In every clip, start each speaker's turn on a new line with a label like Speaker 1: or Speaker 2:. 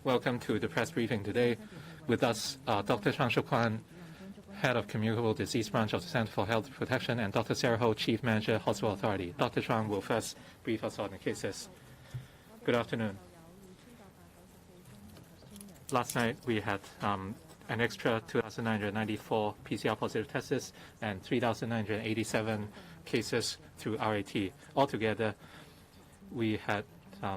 Speaker 1: Welcome to the press briefing today. With us are Dr. Chang Shuk-Kwan, Head of Communicable Disease Branch of the Center for Health Protection, and Dr. Sarah Ho, Chief Manager, Hospital Authority. Dr. Chang will first brief us on the cases. Good afternoon. Last night we had an extra 2,994 PCR positive tests and 3,987 cases through RAT. Altogether, we had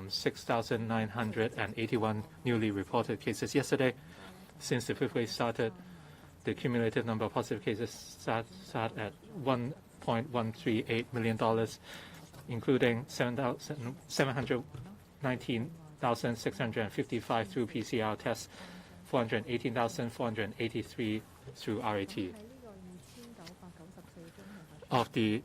Speaker 1: 6,981 newly reported cases yesterday. Since the fifth wave started, the cumulative number of positive cases sat at $1.138 million, including 719,655 through PCR tests, 418,483 through RAT. Of the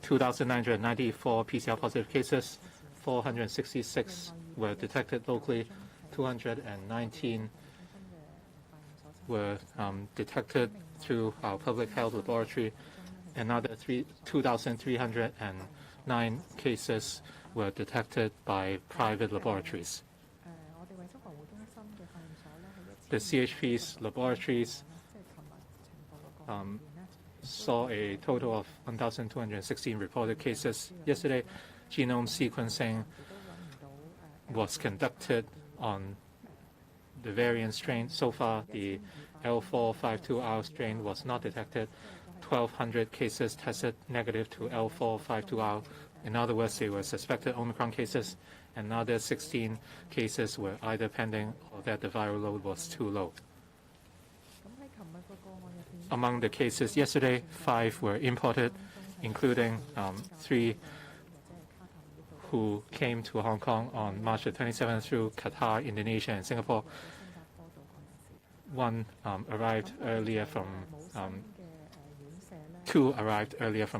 Speaker 1: 2,994 PCR positive cases, 466 were detected locally, 219 were detected through our public health laboratory. Another 2,309 cases were detected by private laboratories. The CHP's laboratories saw a total of 1,216 reported cases yesterday. Genome sequencing was conducted on the variant strain. So far, the L452R strain was not detected. 1,200 cases tested negative to L452R. In other words, they were suspected Omicron cases. Another 16 cases were either pending or that the viral load was too low. Among the cases yesterday, 5 were imported, including 3 who came to Hong Kong on March the 27th through Qatar, Indonesia, and Singapore. 2 arrived earlier from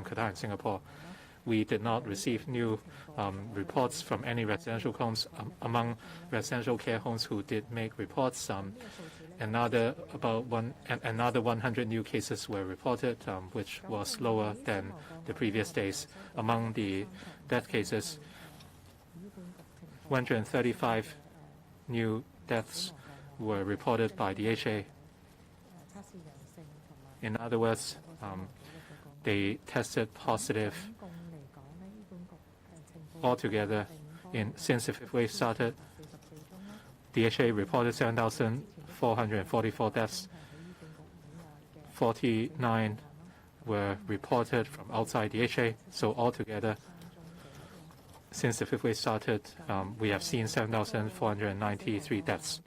Speaker 1: Qatar and Singapore. We did not receive new reports from any residential homes. Among residential care homes who did make reports, another 100 new cases were reported, which was lower than the previous days. Among the death cases, 135 new deaths were reported by the HA. In other words, they tested positive altogether. Since the fifth wave started, the HA reported 7,444 deaths. 49 were reported from outside the HA. So altogether, since the fifth wave started, we have seen 7,493 deaths.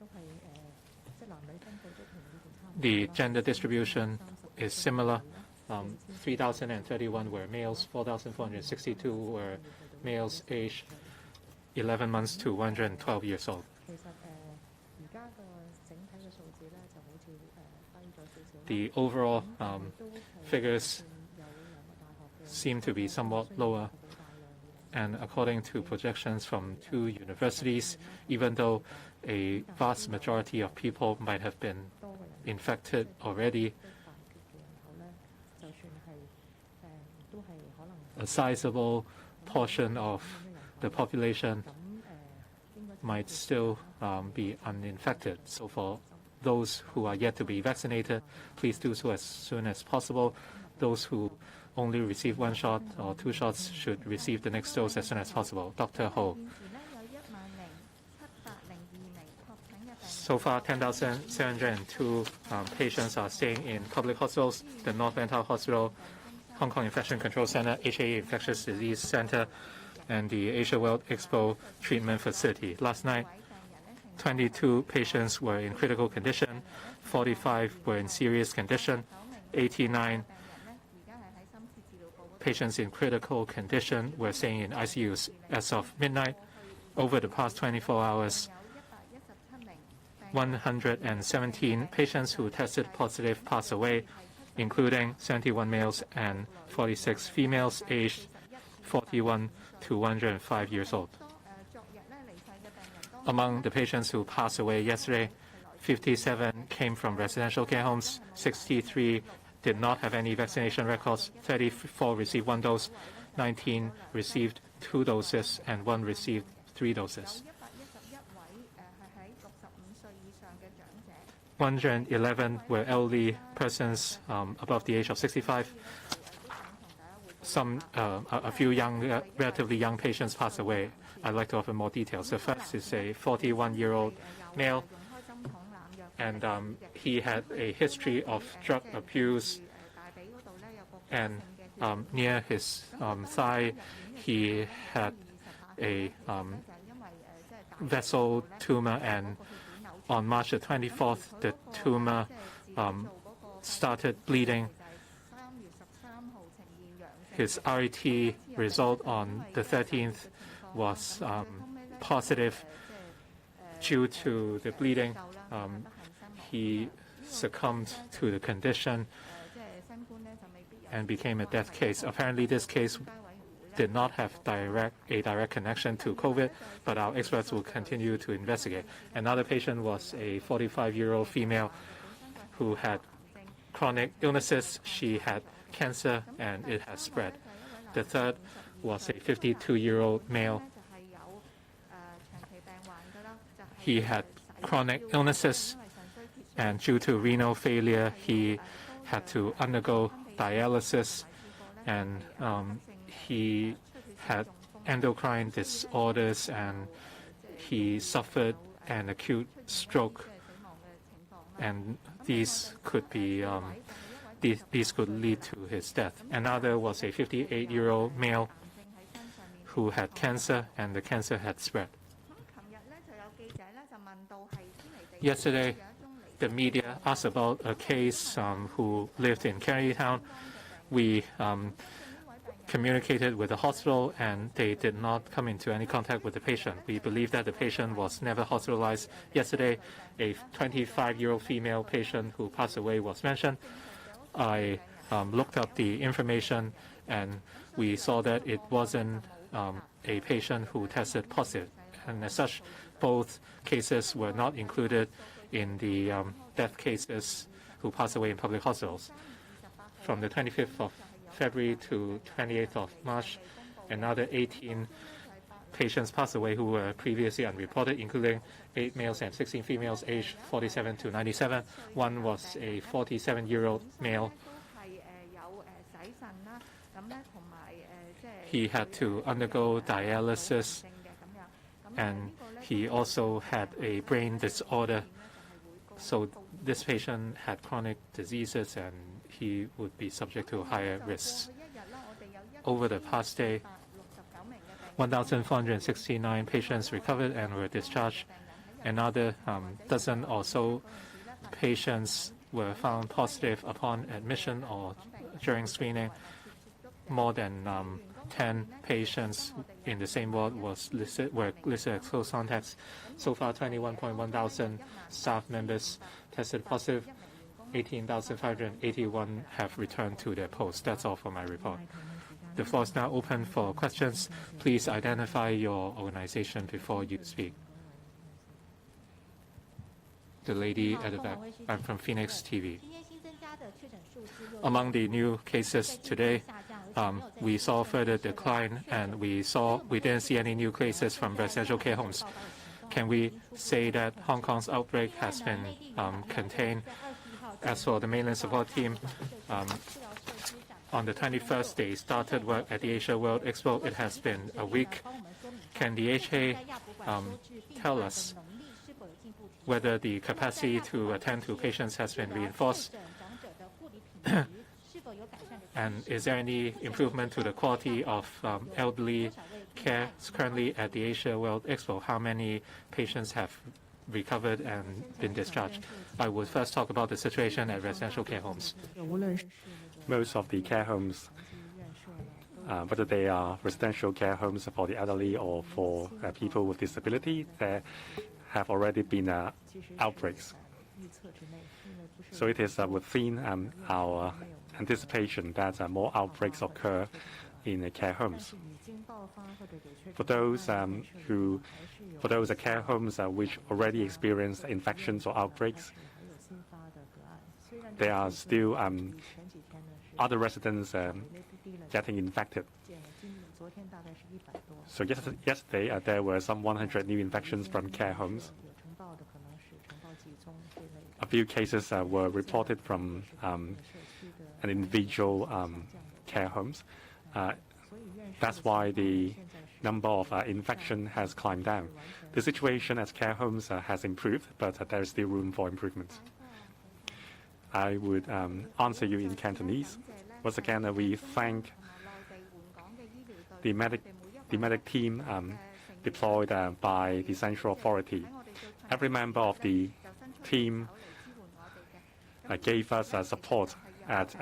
Speaker 1: The gender distribution is similar. 3,031 were males, 4,462 were males aged 11 months to 112 years old. The overall figures seem to be somewhat lower. And according to projections from 2 universities, even though a vast majority of people might have been infected already, a sizable portion of the population might still be uninfected. So for those who are yet to be vaccinated, please do so as soon as possible. Those who only receive 1 shot or 2 shots should receive the next dose as soon as possible. Dr. Ho. So far, 10,702 patients are staying in public hospitals, the North Lantau Hospital, Hong Kong Infection Control Center, HAE Infectious Disease Center, and the Asia World Expo Treatment Facility. Last night, 22 patients were in critical condition, 45 were in serious condition, 89 patients in critical condition were staying in ICUs. As of midnight, over the past 24 hours, 117 patients who tested positive passed away, including 71 males and 46 females aged 41 to 105 years old. Among the patients who passed away yesterday, 57 came from residential care homes, 63 did not have any vaccination records, 34 received 1 dose, 19 received 2 doses, and 1 received 3 doses. 111 were elderly persons above the age of 65. A few relatively young patients passed away. I'd like to offer more details. The first is a 41-year-old male, and he had a history of drug abuse, and near his thigh, he had a vessel tumor, and on March the 24th, the tumor started bleeding. His RET result on the 13th was positive. Due to the bleeding, he succumbed to the condition and became a death case. Apparently, this case did not have a direct connection to COVID, but our experts will continue to investigate. Another patient was a 45-year-old female who had chronic illnesses. She had cancer, and it has spread. The third was a 52-year-old male. He had chronic illnesses, and due to renal failure, he had to undergo dialysis, and he had endocrine disorders, and he suffered an acute stroke, and these could lead to his death. Another was a 58-year-old male who had cancer, and the cancer had spread. Yesterday, the media asked about a case who lived in Carytown. We communicated with the hospital, and they did not come into any contact with the patient. We believe that the patient was never hospitalized. Yesterday, a 25-year-old female patient who passed away was mentioned. I looked up the information, and we saw that it wasn't a patient who tested positive. And as such, both cases were not included in the death cases who passed away in public hospitals. From the 25th of February to 28th of March, another 18 patients passed away who were previously unreported, including 8 males and 16 females aged 47 to 97. One was a 47-year-old male. He had to undergo dialysis, and he also had a brain disorder. So this patient had chronic diseases, and he would be subject to higher risks. Over the past day, 1,469 patients recovered and were discharged. Another dozen or so patients were found positive upon admission or during screening. More than 10 patients in the same ward were listed as close contacts. So far, 21.1 thousand staff members tested positive. 18,581 have returned to their posts. That's all for my report. The floor is now open for questions. Please identify your organization before you speak. The lady at the back. I'm from Phoenix TV. Among the new cases today, we saw further decline, and we didn't see any new cases from residential care homes. Can we say that Hong Kong's outbreak has been contained? As for the mainland support team, on the 21st, they started work at the Asia World Expo. It has been a week. Can the HA tell us whether the capacity to attend to patients has been reinforced? And is there any improvement to the quality of elderly care currently at the Asia World Expo? How many patients have recovered and been discharged? I would first talk about the situation at residential care homes.
Speaker 2: Most of the care homes, whether they are residential care homes for the elderly or for people with disability, there have already been outbreaks. So it is within our anticipation that more outbreaks occur in care homes. For those care homes which already experienced infections or outbreaks, there are still other residents getting infected. So yesterday there were some 100 new infections from care homes. a few cases were reported from an individual care homes. That's why the number of infection has climbed down. The situation at care homes has improved, but there is still room for improvement. I would answer you in Cantonese. Once again, we thank the medic team deployed by the central authority. Every member of the team gave us support at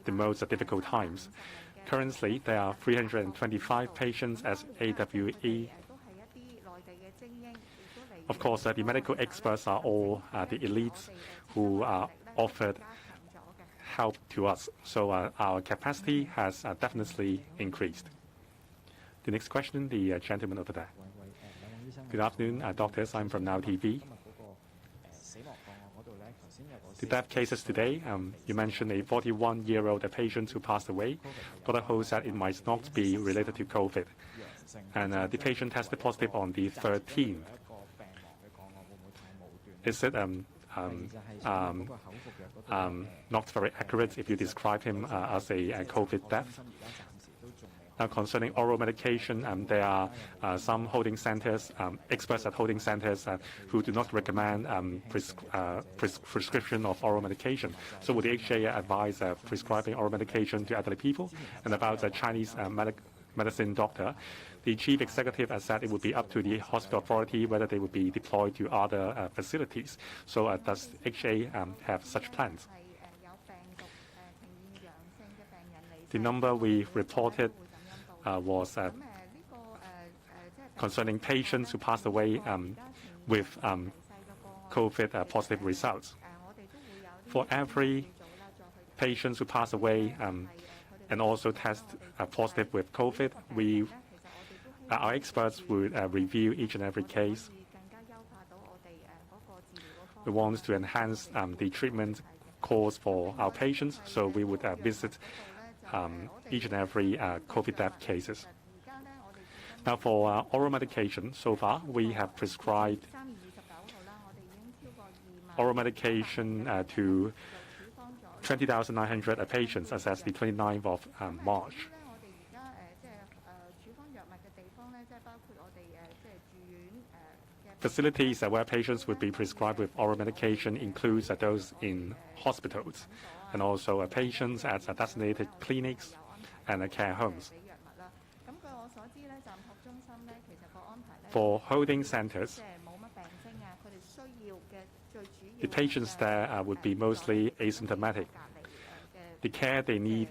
Speaker 2: the most difficult times. Currently, there are 325 patients as AWE. Of course, the medical experts are all the elites who offered help to us. So our capacity has definitely increased. The next question, the gentleman over there. Good afternoon, doctors. I'm from Now TV. The death cases today, you mentioned a 41-year-old patient who passed away. Dr. Ho said it might not be related to COVID. And the patient tested positive on the 13th. Is it not very accurate if you describe him as a COVID death? Now, concerning oral medication, there are some holding centers, experts at holding centers who do not recommend prescription of oral medication. So would the HA advise prescribing oral medication to elderly people? And about the Chinese medicine doctor, the chief executive has said it would be up to the hospital authority whether they would be deployed to other facilities. So does HA have such plans? The number we reported was concerning patients who passed away with COVID positive results. For every patient who passed away and also test positive with COVID, our experts would review each and every case. We want to enhance the treatment course for our patients, so we would visit each and every COVID death cases. Now, for oral medication, so far we have prescribed oral medication to 20,900 patients as at the 29th of March. Facilities where patients would be prescribed with oral medication includes those in hospitals and also patients at designated clinics and care homes. For holding centers, the patients there would be mostly asymptomatic. The care they need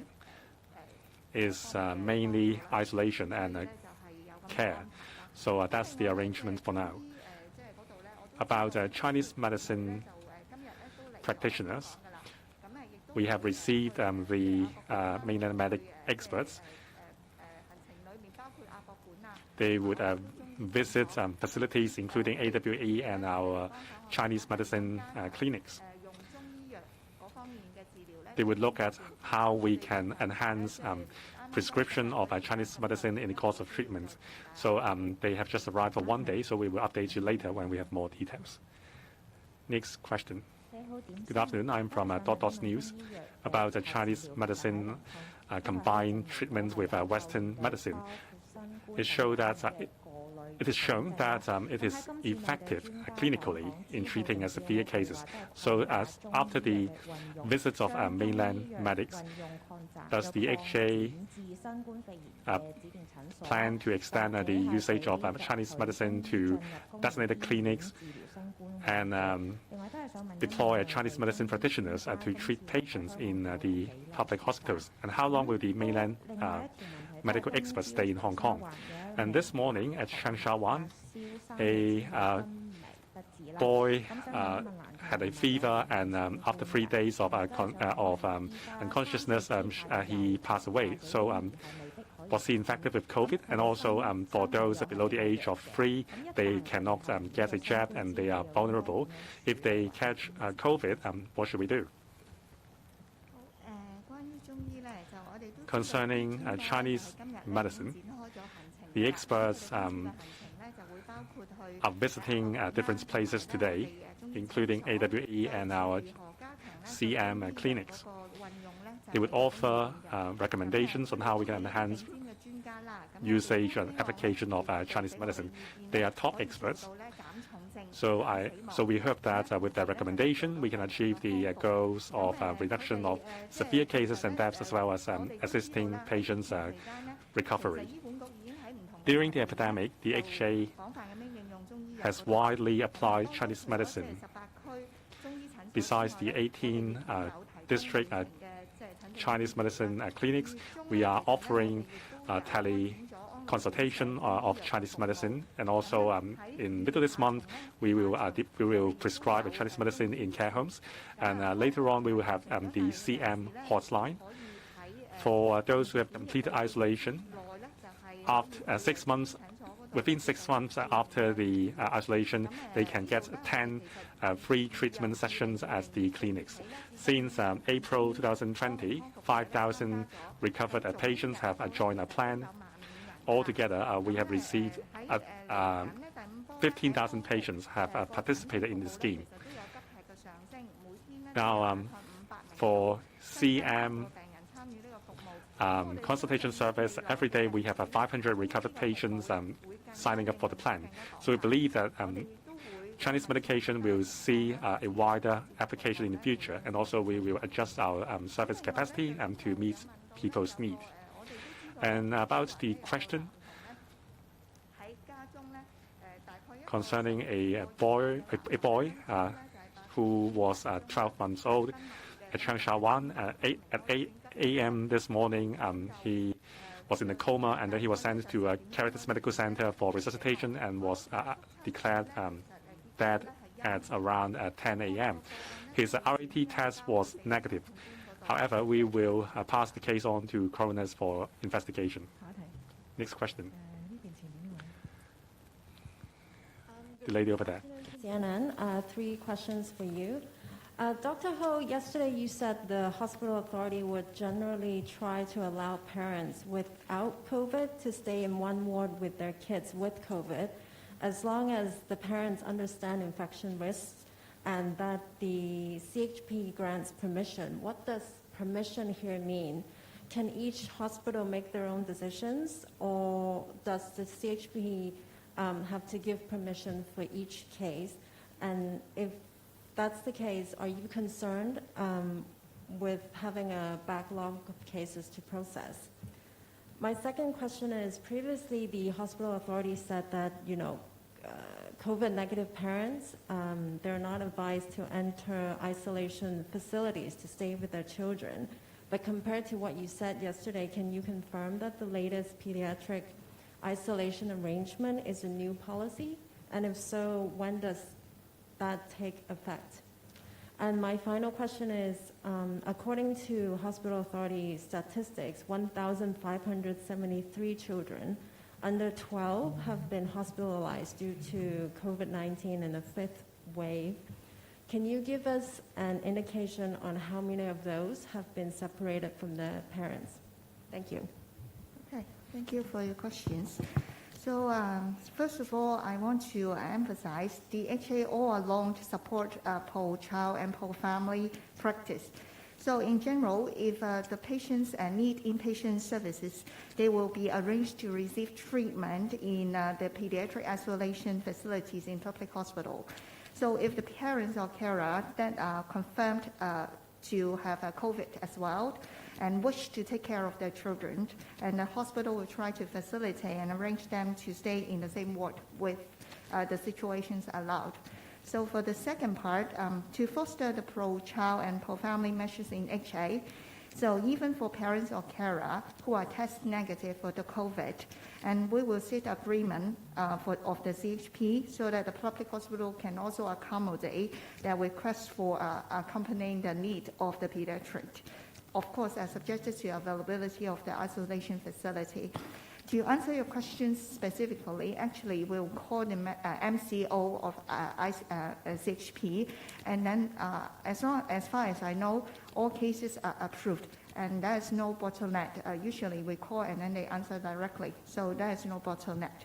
Speaker 2: is mainly isolation and care. So that's the arrangement for now. About Chinese medicine practitioners, we have received the mainland medic experts. They would visit facilities including AWE and our Chinese medicine clinics. They would look at how we can enhance prescription of Chinese medicine in the course of treatment. So they have just arrived for 1 day, so we will update you later when we have more details. Next question. Good afternoon. I'm from Dot News about the Chinese medicine combined treatment with Western medicine. It is shown that it is effective clinically in treating severe cases. So after the visits of mainland medics, does the HA plan to extend the usage of Chinese medicine to designated clinics and deploy Chinese medicine practitioners to treat patients in the public hospitals? And how long will the mainland medical experts stay in Hong Kong? And this morning at Changsha, a boy had a fever, and after 3 days of unconsciousness, he passed away. So was he infected with COVID? And also for those below the age of 3, they cannot get a jab and they are vulnerable. If they catch COVID, what should we do? Concerning Chinese medicine, the experts are visiting different places today. including AWE and our CM clinics. They would offer recommendations on how we can enhance usage and application of Chinese medicine. They are top experts. So we hope that with their recommendation, we can achieve the goals of reduction of severe cases and deaths, as well as assisting patients' recovery. During the epidemic, the HA has widely applied Chinese medicine. Besides the 18 district Chinese medicine clinics, we are offering teleconsultation of Chinese medicine, and also in middle of this month, we will prescribe a Chinese medicine in care homes, and later on we will have the CM hotline for those who have completed isolation. After 6 months, within 6 months after the isolation, they can get 10 free treatment sessions at the clinics. Since April 2020, 5,000 recovered patients have joined our plan. Altogether, we have received 15,000 patients have participated in the scheme. Now, for CM consultation service, every day we have 500 recovered patients signing up for the plan. So we believe that Chinese medication will see a wider application in the future, and also we will adjust our service capacity to meet people's needs. And about the question concerning a boy who was 12 months old at Changsha Wan at 8 a.m. this morning, he was in a coma, and then he was sent to Caritas Medical Center for resuscitation and was declared dead at around 10 a.m. His RAT test was negative. However, we will pass the case on to coroners for investigation. Next question. The lady over there.
Speaker 3: CNN, 3 questions for you. Dr. Ho, yesterday you said the hospital authority would generally try to allow parents without COVID to stay in one ward with their kids with COVID, as long as the parents understand infection risks and that the CHP grants permission. What does permission here mean? Can each hospital make their own decisions, or does the CHP have to give permission for each case? And if that's the case, are you concerned with having a backlog of cases to process? My second question is, previously the hospital authority said that, COVID negative parents, they're not advised to enter isolation facilities to stay with their children. But compared to what you said yesterday, can you confirm that the latest pediatric isolation arrangement is a new policy? And if so, when does that take effect? And my final question is, according to hospital authority statistics, 1,573 children under 12 have been hospitalized due to COVID-19 in the 5th wave. Can you give us an indication on how many of those have been separated from their parents? Thank you.
Speaker 4: Okay, thank you for your questions. So first of all, I want to emphasize the HA all along to support pro-child and pro-family practice. So in general, if the patients need inpatient services, they will be arranged to receive treatment in the pediatric isolation facilities in public hospital. So if the parents or carer that are confirmed to have COVID as well and wish to take care of their children, and the hospital will try to facilitate and arrange them to stay in the same ward with the situations allowed. So for the second part, to foster the pro-child and pro-family measures in HA, so even for parents or carer who are test negative for the COVID, and we will seek agreement of the CHP so that the public hospital can also accommodate their request for accompanying the need of the pediatric. Of course, subjected to availability of the isolation facility. To answer your questions specifically, actually we'll call the MCO of CHP, and then as far as I know, all cases are approved, and there is no bottleneck. Usually we call and then they answer directly, so there is no bottleneck.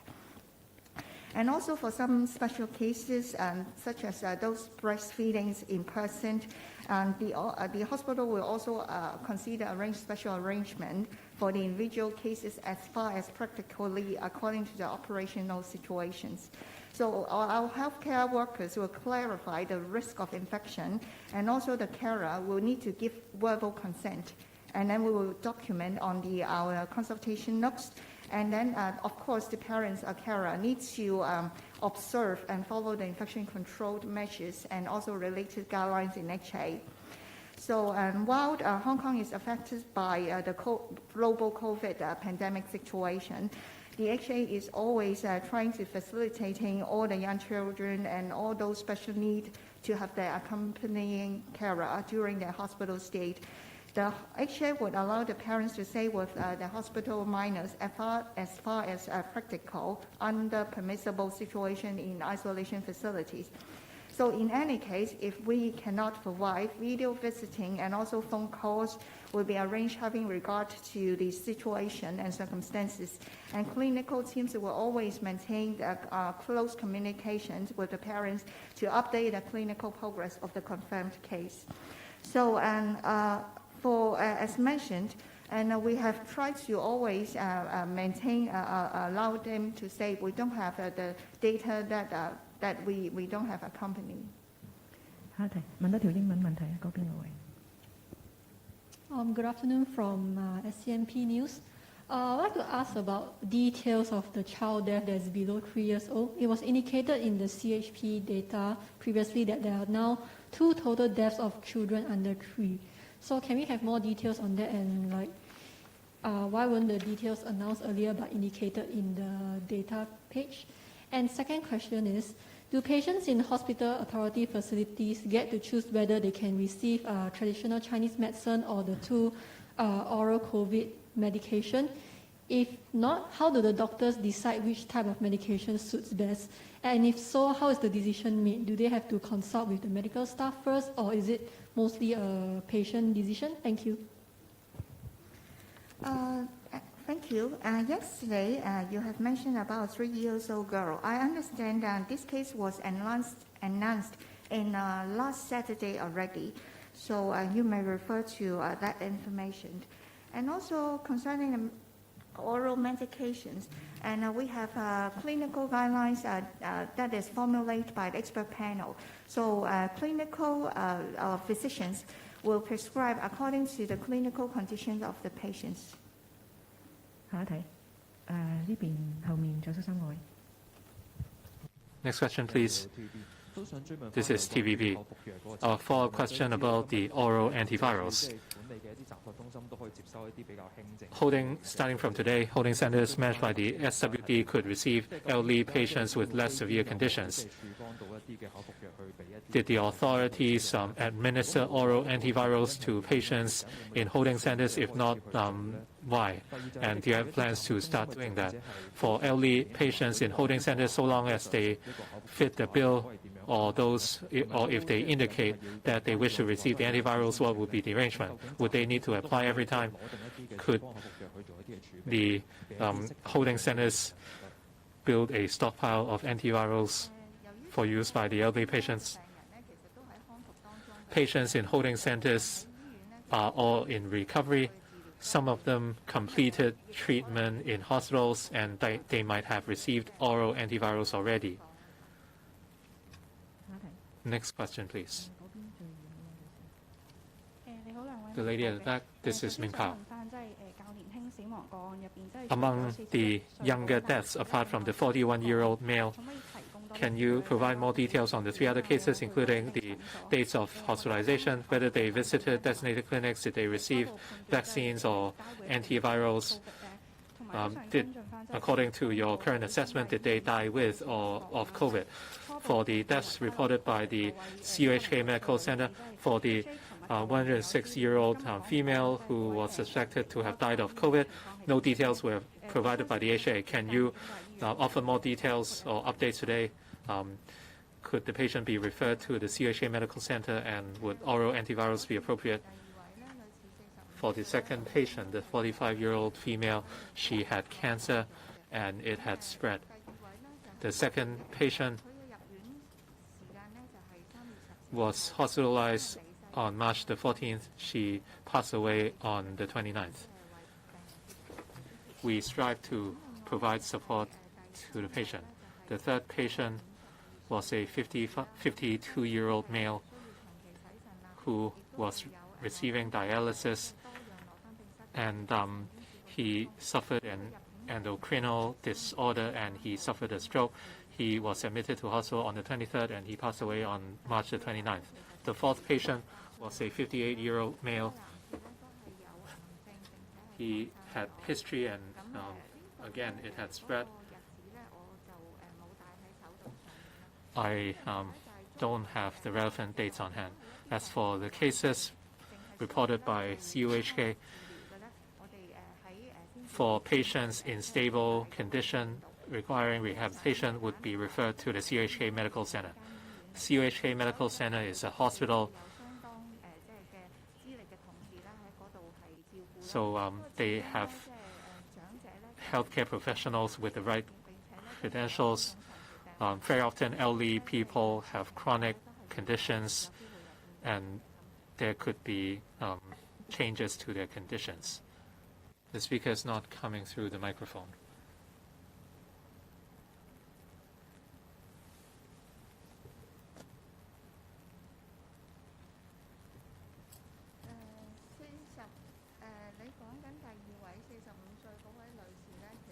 Speaker 4: And also for some special cases, such as those breastfeedings in person, the hospital will also consider special arrangement for the individual cases as far as practically according to the operational situations. So our healthcare workers will clarify the risk of infection, and also the carer will need to give verbal consent. And then we will document on our consultation notes. And then, of course, the parents or carer needs to observe and follow the infection control measures and also related guidelines in HA. So while Hong Kong is affected by the global COVID pandemic situation, the HA is always trying to facilitating all the young children and all those special needs to have their accompanying carer during their hospital stay. The HA would allow the parents to stay with the hospital minors as far as practical under permissible situation in isolation facilities. So in any case, if we cannot provide, video visiting and also phone calls will be arranged having regard to the situation and circumstances. And clinical teams will always maintain close communications with the parents to update the clinical progress of the confirmed case. So, as mentioned, and we have tried to always maintain, allow them to say we don't have the data that we don't have accompanying.
Speaker 5: 下一題，問多條英文問題啊，嗰邊嗰位。
Speaker 6: Good afternoon from SCMP News. I'd like to ask about details of the child death that's below 3 years old. It was indicated in the CHP data previously that there are now 2 total deaths of children under 3. So can we have more details on that, and why weren't the details announced earlier but indicated in the data page? And second question is, do patients in hospital authority facilities get to choose whether they can receive traditional Chinese medicine or the 2 oral COVID medication? If not, how do the doctors decide which type of medication suits best? And if so, how is the decision made? Do they have to consult with the medical staff first, or is it mostly a patient decision? Thank you.
Speaker 4: Thank you. Yesterday, you have mentioned about a 3-year-old girl. I understand that this case was announced in last Saturday already. So you may refer to that information. And also concerning the oral medications, and we have clinical guidelines that is formulated by the expert panel. So clinical physicians will prescribe according to the clinical conditions of the patients.
Speaker 5: 下一題，呢邊後面左手三個位。
Speaker 1: Next question, please. This is TVB. A follow-up question about the oral antivirals. Starting from today, holding centers managed by the SWD could receive elderly patients with less severe conditions. Did the authorities administer oral antivirals to patients in holding centers? If not, why? And do you have plans to start doing that? For elderly patients in holding centers, so long as they fit the bill, or if they indicate that they wish to receive the antivirals, what would be the arrangement? Would they need to apply every time? Could the holding centers build a stockpile of antivirals for use by the elderly patients? Patients in holding centers are all in recovery. Some of them completed treatment in hospitals, and they might have received oral antivirals already. Next question, please. The lady at the back, this is Ming Pao. Among the younger deaths, apart from the 41-year-old male, can you provide more details on the 3 other cases, including the dates of hospitalization, whether they visited designated clinics, did they receive vaccines or antivirals? According to your current assessment, did they die with or of COVID? For the deaths reported by the TMHK Medical Center, for the 106-year-old female who was suspected to have died of COVID, no details were provided by the HA. Can you offer more details or updates today? Could the patient be referred to the CHA Medical Center, and would oral antivirals be appropriate? For the second patient, the 45-year-old female, she had cancer and it had spread. The second patient was hospitalized on March the 14th. She passed away on the 29th. We strive to provide support to the patient. The third patient was a 52-year-old male who was receiving dialysis, and he suffered an endocrinal disorder and he suffered a stroke. He was admitted to hospital on the 23rd and he passed away on March the 29th. The fourth patient was a 58-year-old male. He had history and again, it had spread. I don't have the relevant dates on hand. As for the cases reported by CUHK, for patients in stable condition requiring rehabilitation would be referred to the CUHK Medical Center. CUHK Medical Center is a hospital, so they have healthcare professionals with the right credentials. Very often elderly people have chronic conditions and there could be changes to their conditions. The speaker is not coming through the microphone.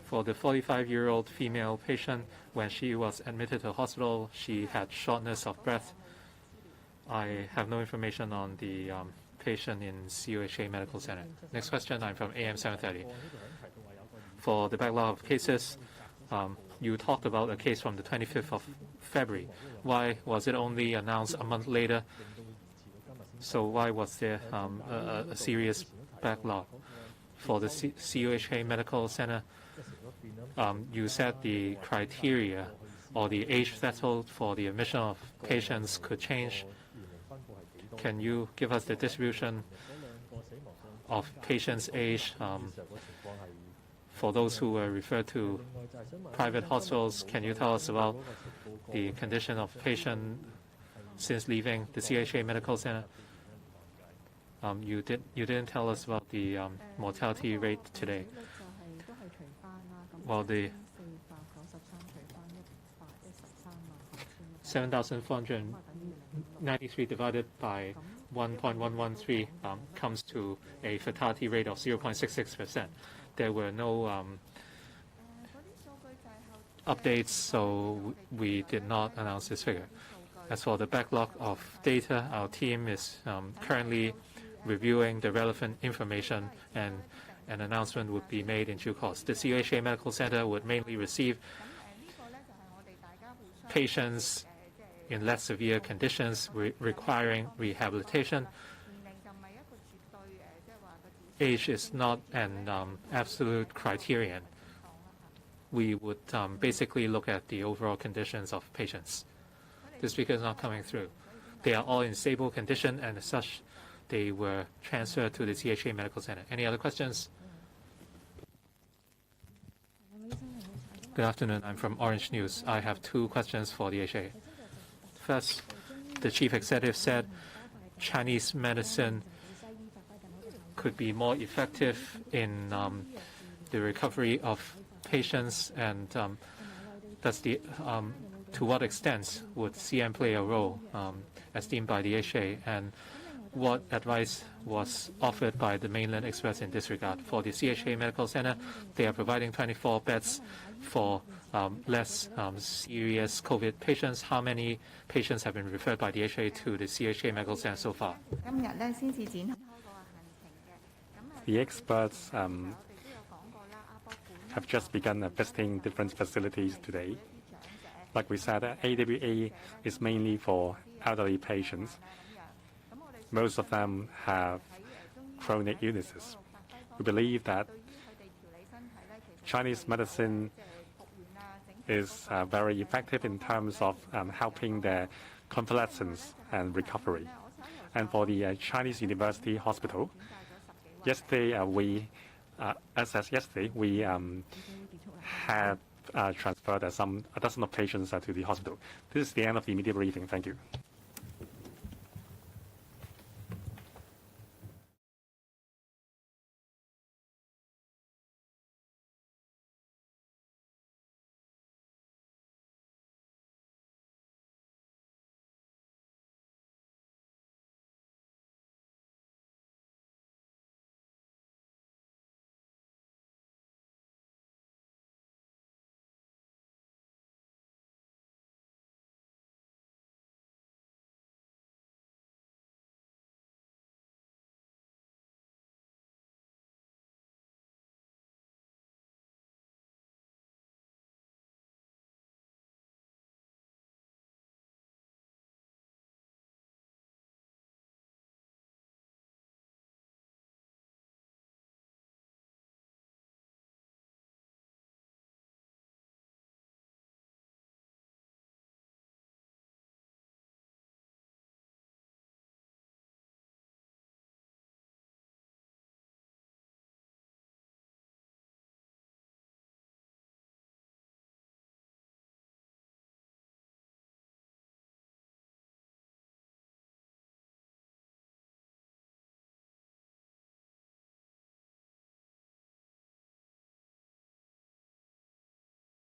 Speaker 1: For the 45-year-old female patient, when she was admitted to hospital, she had shortness of breath. I have no information on the patient in CUHK Medical Center. Next question, I'm from AM 730. For the backlog of cases, you talked about a case from the 25th of February. Why was it only announced a month later? So why was there a serious backlog? For the CUHK Medical Center, you said the criteria or the age threshold for the admission of patients could change. Can you give us the distribution of patients' age for those who were referred to private hospitals? Can you tell us about the condition of patient since leaving the CUHK Medical Center? You didn't tell us about the mortality rate today. Well, the 7,493 divided by 1.113 comes to a fatality rate of 0.66%. There were no updates, so we did not announce this figure. As for the backlog of data, our team is currently reviewing the relevant information, and an announcement would be made in due course. The CUHK Medical Center would mainly receive patients in less severe conditions requiring rehabilitation. Age is not an absolute criterion. We would basically look at the overall conditions of patients. The speaker is not coming through. They are all in stable condition, and as such, they were transferred to the CUHK Medical Center. Any other questions? Good afternoon. I'm from Orange News. I have two questions for the HA. First, the chief executive said Chinese medicine could be more effective in the recovery of patients, and to what extent would CM play a role as deemed by the HA, and what advice was offered by the mainland experts in this regard? For the CUHK Medical Center, they are providing 24 beds for less serious COVID patients. How many patients have been referred by the HA to the CUHK Medical Center so far?
Speaker 2: The experts have just begun visiting different facilities today. Like we said, AWA is mainly for elderly patients. Most of them have chronic illnesses. We believe that Chinese medicine is very effective in terms of helping their convalescence and recovery. And for the Chinese University Hospital, yesterday we had transferred a dozen of patients to the hospital. This is the end of the media briefing. Thank you.